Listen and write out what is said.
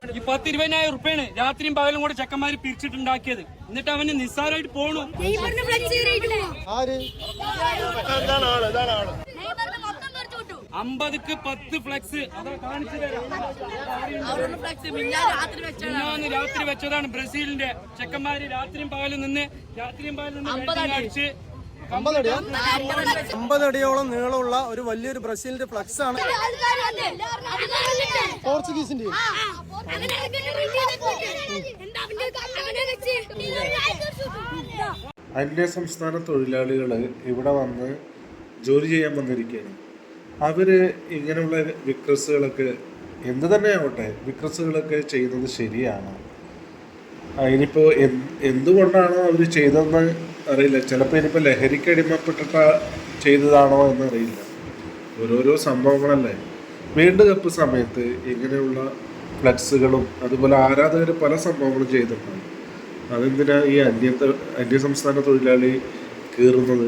ഈ 10-20,000 ഉറുപ്പ്യാണ് രാത്രിയും പകലും കൂടെ ചെക്കന്മാര് പിരിച്ചിട്ടുണ്ടാക്കിയത്. എന്നിട്ട് അവന് നിസ്സാരമായിട്ട് പോണു. 50ക്ക് 10 ഫ്ലെക്സ് കാണിച്ചു തരാം. രാത്രി വെച്ചതാണ്. ബ്രസീലിന്റെ ചെക്കന്മാര് രാത്രിയും പകലും നിന്ന് അടിച്ച് 50 അടിയോളം നീളമുള്ള ഒരു വലിയൊരു ബ്രസീലിന്റെ ഫ്ലക്സ് ആണ്. പോർച്ചുഗീസിന്റെ അന്യസംസ്ഥാന തൊഴിലാളികൾ ഇവിടെ വന്ന് ജോലി ചെയ്യാൻ വന്നിരിക്കുകയാണ്. അവര് ഇങ്ങനെയുള്ള വിക്രസുകളൊക്കെ എന്ത് തന്നെ ആവട്ടെ, വിക്രസുകളൊക്കെ ചെയ്യുന്നത് ശരിയാണ്. ഇനിയിപ്പോൾ എന്തുകൊണ്ടാണോ അവർ ചെയ്തതെന്ന് അറിയില്ല. ചിലപ്പോൾ ഇനിയിപ്പോൾ ലഹരിക്ക് അടിമപ്പെട്ടിട്ട് ചെയ്തതാണോ എന്നറിയില്ല. ഓരോരോ സംഭവങ്ങളല്ലേ. വേൾഡ് കപ്പ് സമയത്ത് ഇങ്ങനെയുള്ള ഫ്ലക്സുകളും അതുപോലെ ആരാധകർ പല സംഭവങ്ങളും ചെയ്തിട്ടുണ്ട്. അതെന്തിനാ ഈ അന്യസംസ്ഥാന തൊഴിലാളി കീറുന്നത്?